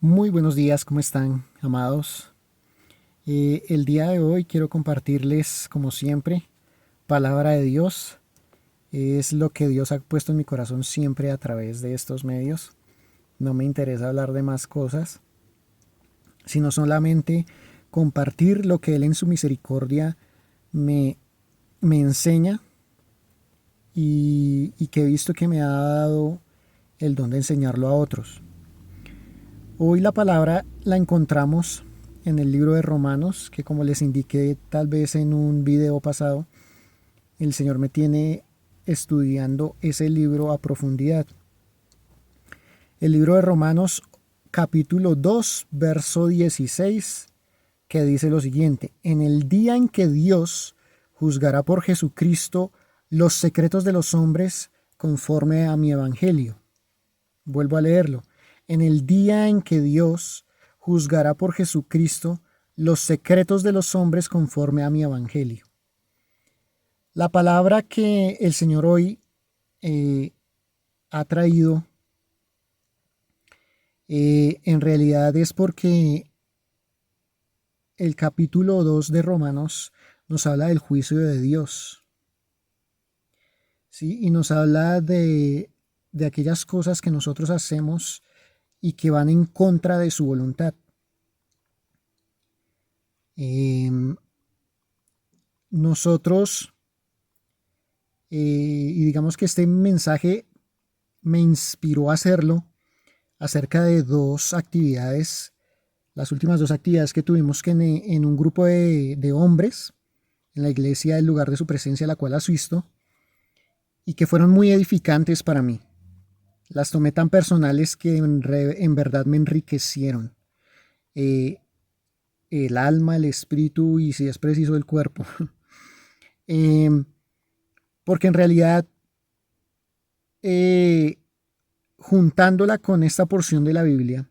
Muy buenos días, ¿cómo están, amados? El día de hoy quiero compartirles, como siempre, palabra de Dios. Es lo que Dios ha puesto en mi corazón siempre a través de estos medios. No me interesa hablar de más cosas, sino solamente compartir lo que Él en su misericordia me, me enseña y que he visto que me ha dado el don de enseñarlo a otros. Hoy la palabra la encontramos en el libro de Romanos, que como les indiqué tal vez en un video pasado, el Señor me tiene estudiando ese libro a profundidad. El libro de Romanos capítulo 2, verso 16, que dice lo siguiente: en el día en que Dios juzgará por Jesucristo los secretos de los hombres conforme a mi evangelio. Vuelvo a leerlo. En el día en que Dios juzgará por Jesucristo los secretos de los hombres conforme a mi evangelio. La palabra que el Señor hoy ha traído en realidad es porque el capítulo 2 de Romanos nos habla del juicio de Dios, ¿sí? Y nos habla de aquellas cosas que nosotros hacemos y que van en contra de su voluntad. Nosotros, y digamos que este mensaje me inspiró a hacerlo acerca de dos actividades, las últimas dos actividades que tuvimos que en un grupo de hombres en la iglesia, el lugar de su presencia, la cual asisto, y que fueron muy edificantes para mí. Las tomé tan personales que en verdad me enriquecieron. El alma, el espíritu y si es preciso el cuerpo. eh, porque en realidad, eh, juntándola con esta porción de la Biblia,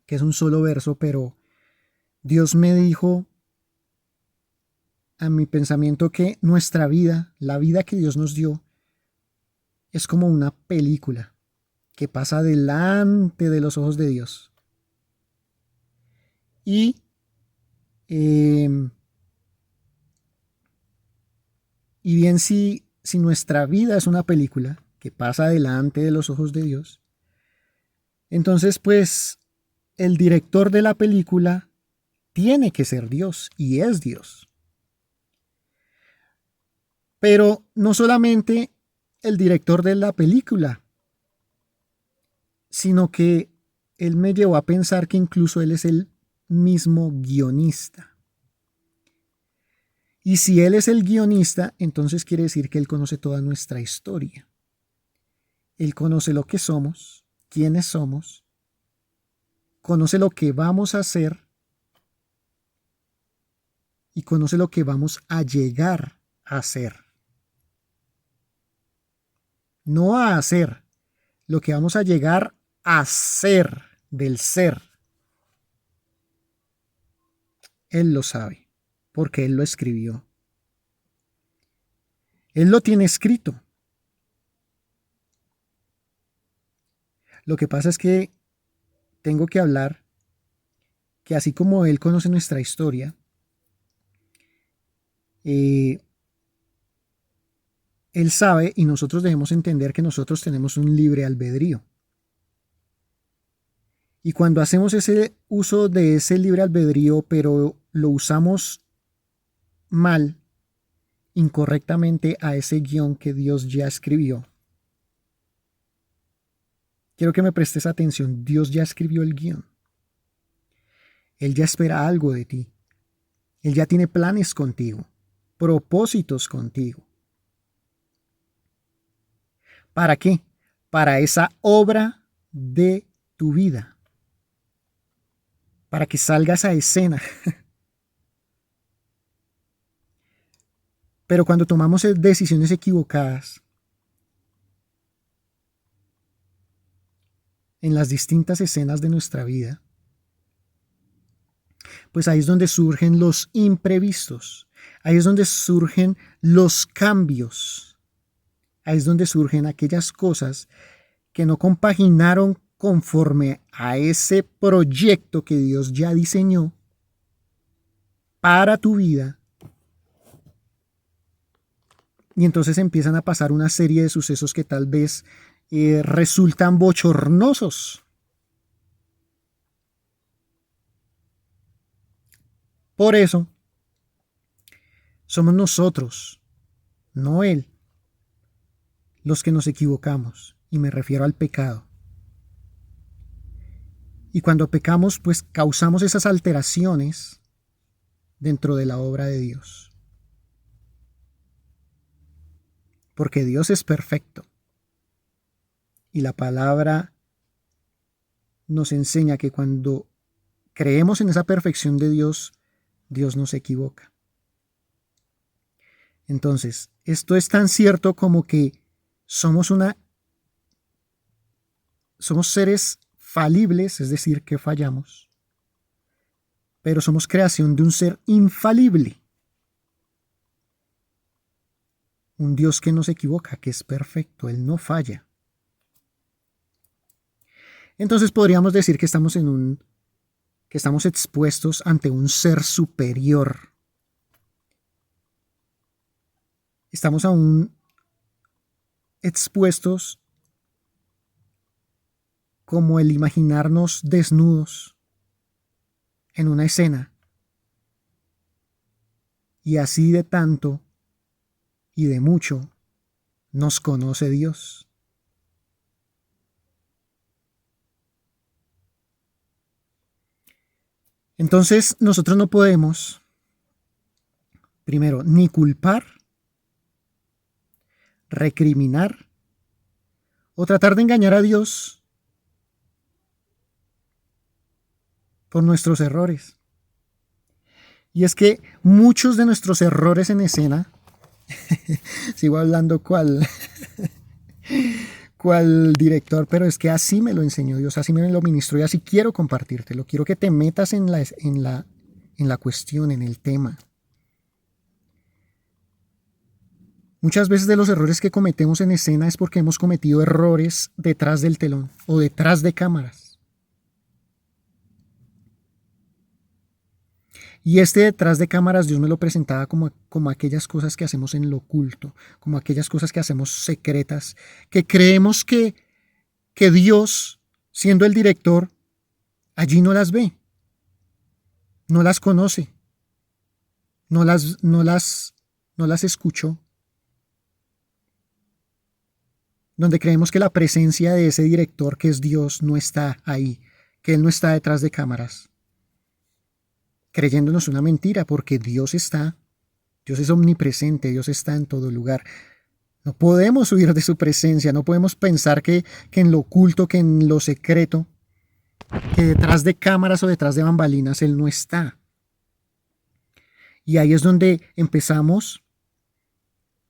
que es un solo verso, pero Dios me dijo a mi pensamiento que nuestra vida, la vida que Dios nos dio, es como una película que pasa delante de los ojos de Dios. Y eh, y bien si nuestra vida es una película que pasa delante de los ojos de Dios, entonces pues el director de la película tiene que ser Dios y es Dios. Pero no solamente el director de la película, sino que él me llevó a pensar que incluso él es el mismo guionista. Y si él es el guionista, entonces quiere decir que él conoce toda nuestra historia. Él conoce lo que somos, quiénes somos, conoce lo que vamos a hacer y conoce lo que vamos a llegar a hacer. No a hacer, lo que vamos a llegar a ser, del ser. Él lo sabe, porque Él lo escribió. Él lo tiene escrito. Lo que pasa es que tengo que hablar que así como Él conoce nuestra historia, eh, Él sabe y nosotros debemos entender que nosotros tenemos un libre albedrío. Y cuando hacemos ese uso de ese libre albedrío, pero lo usamos mal, incorrectamente a ese guión que Dios ya escribió. Quiero que me prestes atención, Dios ya escribió el guión. Él ya espera algo de ti. Él ya tiene planes contigo, propósitos contigo. ¿Para qué? Para esa obra de tu vida. Para que salgas a escena. Pero cuando tomamos decisiones equivocadas en las distintas escenas de nuestra vida, pues ahí es donde surgen los imprevistos. Ahí es donde surgen los cambios. Ahí es donde surgen aquellas cosas que no compaginaron conforme a ese proyecto que Dios ya diseñó para tu vida. Y entonces empiezan a pasar una serie de sucesos que tal vez resultan bochornosos. Por eso, somos nosotros, no Él, los que nos equivocamos. Y me refiero al pecado. Y cuando pecamos, pues causamos esas alteraciones dentro de la obra de Dios. Porque Dios es perfecto. Y la palabra nos enseña que cuando creemos en esa perfección de Dios, Dios no se equivoca. Entonces, esto es tan cierto como que somos seres falibles, es decir, que fallamos, pero somos creación de un ser infalible. Un Dios que no se equivoca, que es perfecto, Él no falla. Entonces podríamos decir que estamos expuestos ante un ser superior. Estamos aún expuestos como el imaginarnos desnudos en una escena. Y así de tanto y de mucho nos conoce Dios. Entonces nosotros no podemos, primero, ni culpar, recriminar o tratar de engañar a Dios por nuestros errores. Y es que muchos de nuestros errores en escena, sigo hablando cual director, pero es que así me lo enseñó Dios, así me lo ministró y así quiero compartírtelo. Quiero que te metas en la cuestión, en el tema. Muchas veces de los errores que cometemos en escena es porque hemos cometido errores detrás del telón o detrás de cámaras. Y detrás de cámaras Dios me lo presentaba como aquellas cosas que hacemos en lo oculto, como aquellas cosas que hacemos secretas, que creemos que Dios, siendo el director, allí no las ve, no las conoce, no las escuchó. Donde creemos que la presencia de ese director que es Dios no está ahí, que Él no está detrás de cámaras, creyéndonos una mentira, porque Dios es omnipresente, Dios está en todo lugar. No podemos huir de su presencia, no podemos pensar que en lo oculto, que en lo secreto, que detrás de cámaras o detrás de bambalinas Él no está. Y ahí es donde empezamos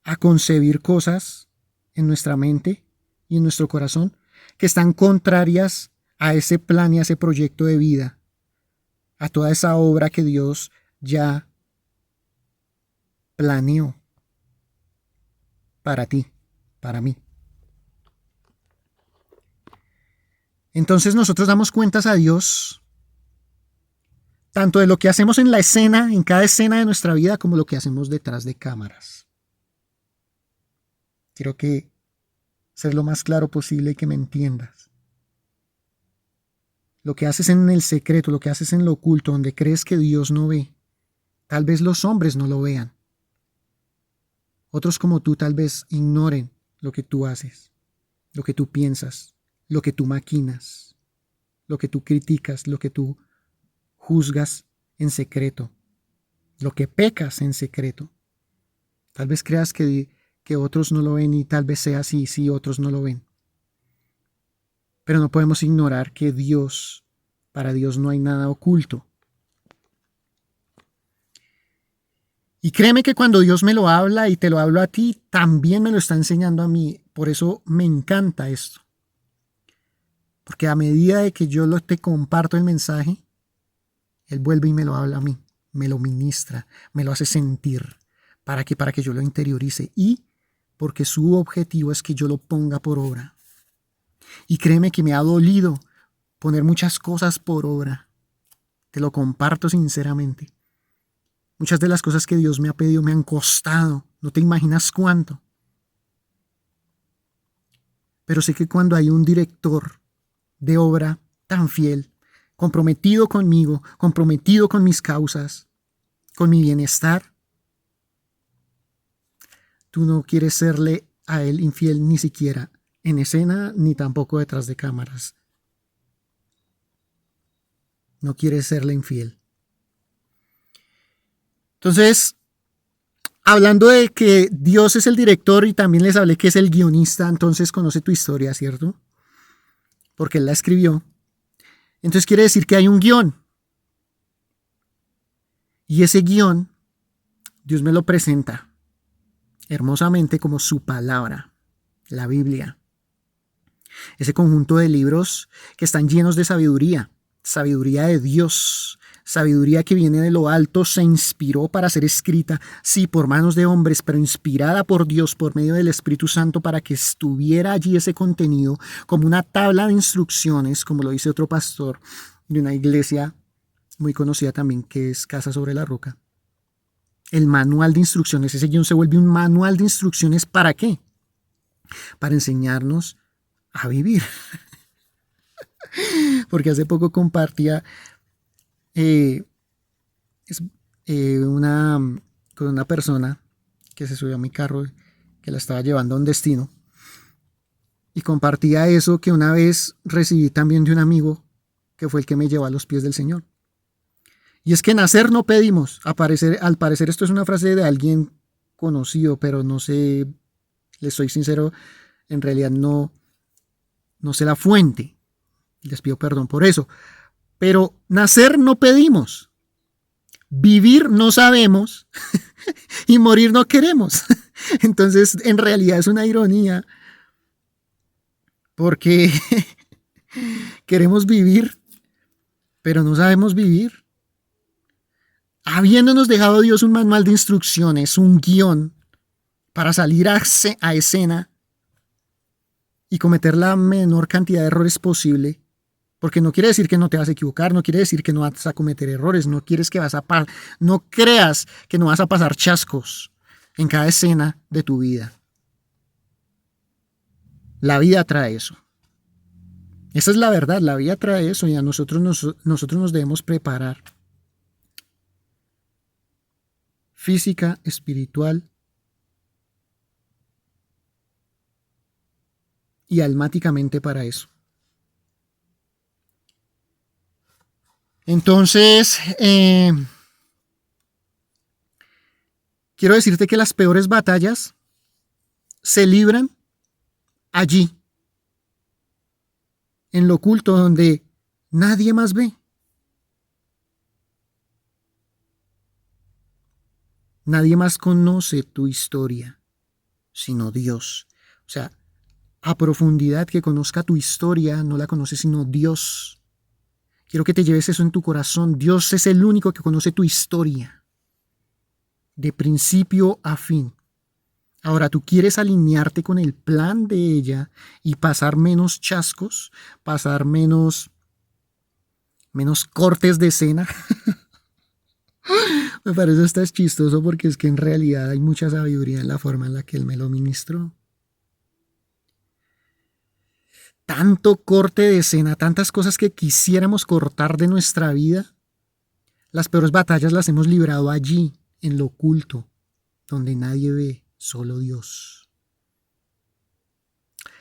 a concebir cosas en nuestra mente y en nuestro corazón que están contrarias a ese plan y a ese proyecto de vida, a toda esa obra que Dios ya planeó para ti, para mí. Entonces nosotros damos cuentas a Dios tanto de lo que hacemos en la escena, en cada escena de nuestra vida, como lo que hacemos detrás de cámaras. Quiero que ser lo más claro posible y que me entiendas. Lo que haces en el secreto, lo que haces en lo oculto, donde crees que Dios no ve, tal vez los hombres no lo vean. Otros como tú tal vez ignoren lo que tú haces, lo que tú piensas, lo que tú maquinas, lo que tú criticas, lo que tú juzgas en secreto, lo que pecas en secreto. Tal vez creas que otros no lo ven y tal vez sea así, sí, otros no lo ven. Pero no podemos ignorar que para Dios no hay nada oculto. Y créeme que cuando Dios me lo habla y te lo hablo a ti, también me lo está enseñando a mí. Por eso me encanta esto. Porque a medida de que yo te comparto el mensaje, Él vuelve y me lo habla a mí, me lo ministra, me lo hace sentir. ¿Para qué? Para que yo lo interiorice y porque su objetivo es que yo lo ponga por obra. Y créeme que me ha dolido poner muchas cosas por obra. Te lo comparto sinceramente. Muchas de las cosas que Dios me ha pedido me han costado. No te imaginas cuánto. Pero sé que cuando hay un director de obra tan fiel, comprometido conmigo, comprometido con mis causas, con mi bienestar, tú no quieres serle a él infiel ni siquiera en escena ni tampoco detrás de cámaras. No quieres serle infiel. Entonces, hablando de que Dios es el director y también les hablé que es el guionista, entonces conoce tu historia, ¿cierto? Porque Él la escribió. Entonces quiere decir que hay un guión. Y ese guión, Dios me lo presenta hermosamente como su palabra, la Biblia. Ese conjunto de libros que están llenos de sabiduría, sabiduría de Dios, sabiduría que viene de lo alto, se inspiró para ser escrita, sí, por manos de hombres, pero inspirada por Dios por medio del Espíritu Santo para que estuviera allí ese contenido como una tabla de instrucciones, como lo dice otro pastor de una iglesia muy conocida también, que es Casa sobre la Roca. El manual de instrucciones, ese guión se vuelve un manual de instrucciones, ¿para qué? Para enseñarnos a vivir. Porque hace poco compartía con una persona que se subió a mi carro, que la estaba llevando a un destino, y compartía eso que una vez recibí también de un amigo que fue el que me llevó a los pies del Señor. Y es que nacer no pedimos. Al parecer esto es una frase de alguien conocido, pero no sé, les soy sincero, en realidad no sé la fuente. Les pido perdón por eso. Pero nacer no pedimos. Vivir no sabemos y morir no queremos. Entonces, en realidad es una ironía porque queremos vivir, pero no sabemos vivir. Habiéndonos dejado Dios un manual de instrucciones, un guión para salir a escena y cometer la menor cantidad de errores posible, porque no quiere decir que no te vas a equivocar, no quiere decir que no vas a cometer errores, no creas que no vas a pasar chascos en cada escena de tu vida. La vida trae eso. Esa es la verdad, la vida trae eso y a nosotros nos debemos preparar. Física, espiritual y almáticamente para eso. Entonces, quiero decirte que las peores batallas se libran allí, en lo oculto, donde nadie más ve. Nadie más conoce tu historia, sino Dios. O sea, a profundidad que conozca tu historia, no la conoce sino Dios. Quiero que te lleves eso en tu corazón. Dios es el único que conoce tu historia, de principio a fin. Ahora, tú quieres alinearte con el plan de ella y pasar menos chascos, pasar menos cortes de escena. Me parece hasta chistoso porque es que en realidad hay mucha sabiduría en la forma en la que él me lo ministró. Tanto corte de escena, tantas cosas que quisiéramos cortar de nuestra vida. Las peores batallas las hemos librado allí, en lo oculto, donde nadie ve, solo Dios.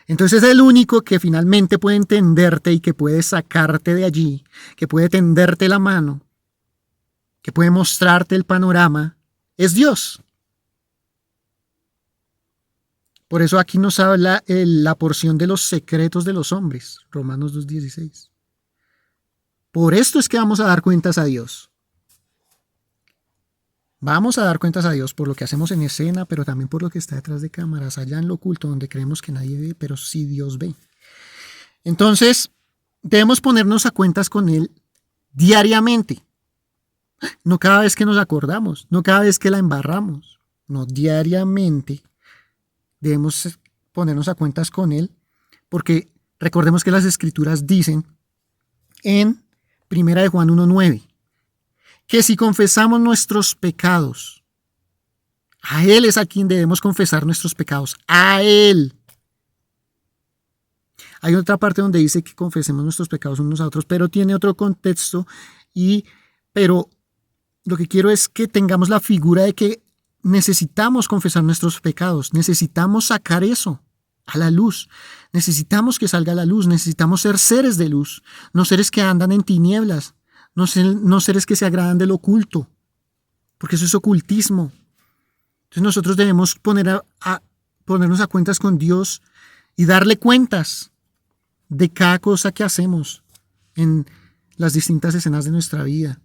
Entonces el único que finalmente puede entenderte y que puede sacarte de allí, que puede tenderte la mano, que puede mostrarte el panorama, es Dios. Por eso aquí nos habla la porción de los secretos de los hombres, Romanos 2:16. Por esto es que vamos a dar cuentas a Dios. Vamos a dar cuentas a Dios por lo que hacemos en escena, pero también por lo que está detrás de cámaras, allá en lo oculto, donde creemos que nadie ve, pero sí Dios ve. Entonces, debemos ponernos a cuentas con Él diariamente. No cada vez que nos acordamos, no cada vez que la embarramos, no, diariamente debemos ponernos a cuentas con Él, porque Recordemos que las Escrituras dicen en 1 Juan 1:9 que si confesamos nuestros pecados, a Él es a quien debemos confesar nuestros pecados, a Él. Hay otra parte donde dice que confesemos nuestros pecados unos a otros, pero tiene otro contexto. Pero lo que quiero es que tengamos la figura de que necesitamos confesar nuestros pecados, necesitamos sacar eso a la luz, necesitamos que salga a la luz, necesitamos ser seres de luz, no seres que andan en tinieblas, no seres que se agradan del oculto, porque eso es ocultismo. Entonces nosotros debemos ponernos a cuentas con Dios y darle cuentas de cada cosa que hacemos en las distintas escenas de nuestra vida,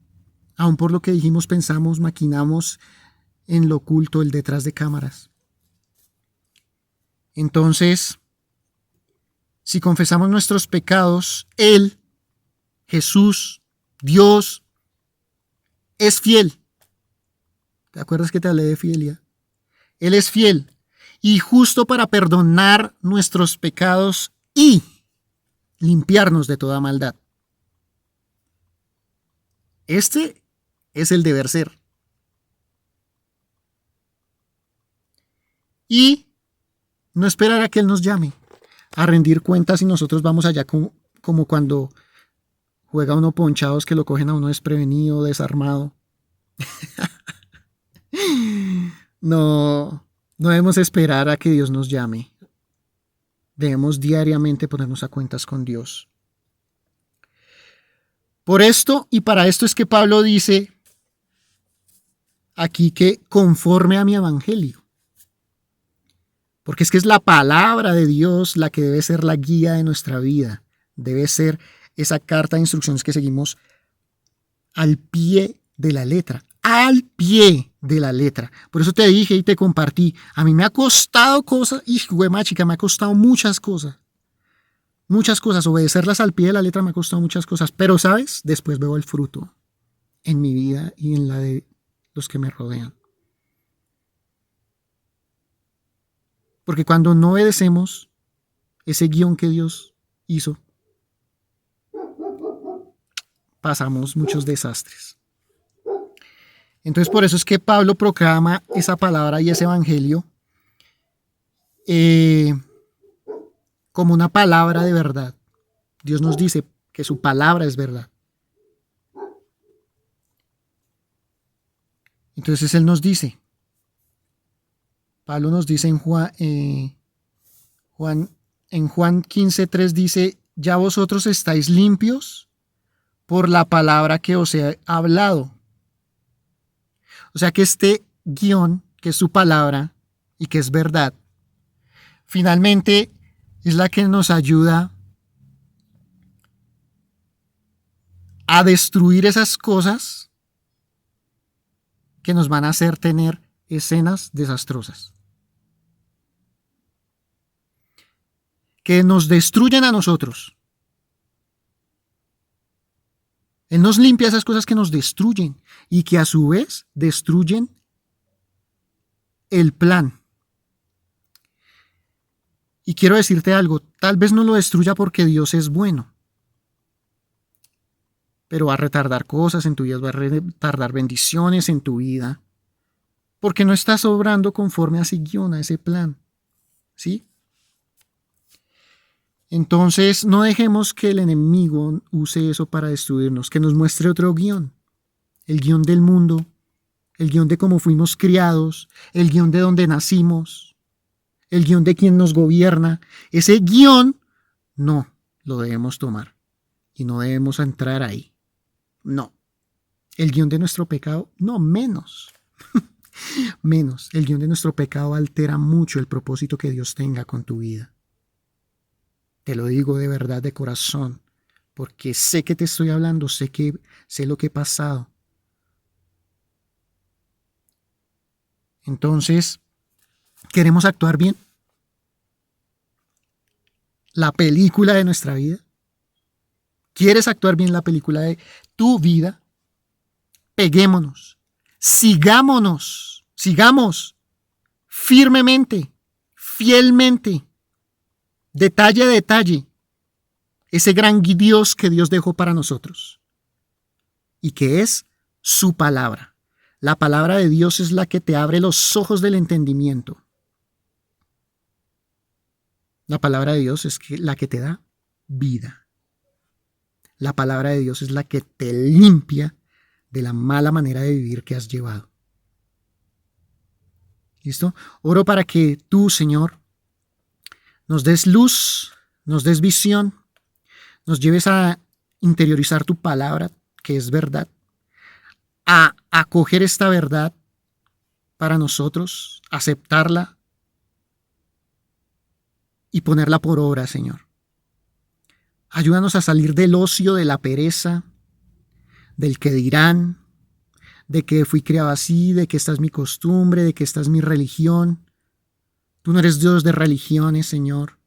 aun por lo que dijimos, pensamos, maquinamos en lo oculto, el detrás de cámaras. Entonces, si confesamos nuestros pecados, Él, Jesús, Dios, es fiel. ¿Te acuerdas que te hablé de fidelidad? Él es fiel y justo para perdonar nuestros pecados y limpiarnos de toda maldad. Este es el deber ser. Y no esperar a que Él nos llame a rendir cuentas y nosotros vamos allá como cuando juega uno ponchados que lo cogen a uno desprevenido, desarmado. No debemos esperar a que Dios nos llame. Debemos diariamente ponernos a cuentas con Dios. Por esto y para esto es que Pablo dice aquí que conforme a mi evangelio. Porque es que es la palabra de Dios la que debe ser la guía de nuestra vida. Debe ser esa carta de instrucciones que seguimos al pie de la letra. Al pie de la letra. Por eso te dije y te compartí. A mí me ha costado cosas, hijo de machica, me ha costado muchas cosas. Muchas cosas. Obedecerlas al pie de la letra me ha costado muchas cosas. Pero, ¿sabes? Después veo el fruto en mi vida y en la de los que me rodean. Porque cuando no obedecemos ese guión que Dios hizo, pasamos muchos desastres. Entonces por eso es que Pablo proclama esa palabra y ese evangelio como una palabra de verdad. Dios nos dice que su palabra es verdad. Entonces Él nos dice, Pablo nos dice en Juan 15:3 dice, ya vosotros estáis limpios por la palabra que os he hablado. O sea que este guión, que es su palabra y que es verdad, finalmente es la que nos ayuda a destruir esas cosas que nos van a hacer tener escenas desastrosas. Que nos destruyen a nosotros. Él nos limpia esas cosas que nos destruyen y que a su vez destruyen el plan. Y quiero decirte algo, tal vez no lo destruya porque Dios es bueno, pero va a retardar cosas en tu vida, va a retardar bendiciones en tu vida, porque no estás obrando conforme a ese guión, a ese plan, ¿sí? Entonces no dejemos que el enemigo use eso para destruirnos, que nos muestre otro guión, el guión del mundo, el guión de cómo fuimos criados, el guión de donde nacimos, el guión de quien nos gobierna. Ese guión no lo debemos tomar y no debemos entrar ahí. No. El guión de nuestro pecado, no, menos. Menos. El guión de nuestro pecado altera mucho el propósito que Dios tenga con tu vida. Te lo digo de verdad, de corazón, porque sé que te estoy hablando, sé lo que he pasado. Entonces, ¿queremos actuar bien? La película de nuestra vida. ¿Quieres actuar bien la película de tu vida? Peguémonos, sigamos firmemente, fielmente, detalle a detalle, ese gran Dios que Dios dejó para nosotros y que es su palabra. La palabra de Dios es la que te abre los ojos del entendimiento. La palabra de Dios es la que te da vida. La palabra de Dios es la que te limpia de la mala manera de vivir que has llevado. ¿Listo? Oro para que tú, Señor, nos des luz, nos des visión, nos lleves a interiorizar tu palabra, que es verdad, a acoger esta verdad para nosotros, aceptarla y ponerla por obra, Señor. Ayúdanos a salir del ocio, de la pereza, del que dirán, de que fui criado así, de que esta es mi costumbre, de que esta es mi religión. Tú no eres Dios de religiones, Señor.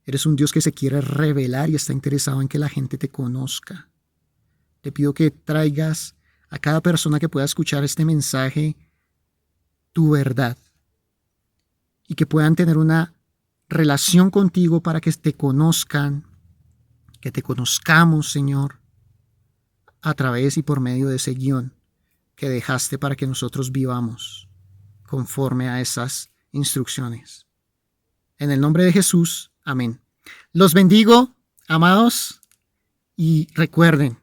Eres un Dios que se quiere revelar y está interesado en que la gente te conozca. Te pido que traigas a cada persona que pueda escuchar este mensaje tu verdad y que puedan tener una relación contigo para que te conozcan, que te conozcamos, Señor, a través y por medio de ese guión que dejaste para que nosotros vivamos conforme a esas instrucciones. En el nombre de Jesús, amén. Los bendigo, amados, y recuerden,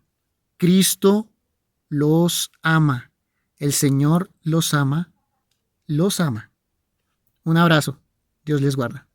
Cristo los ama. El Señor los ama. Los ama. Un abrazo. Dios les guarda.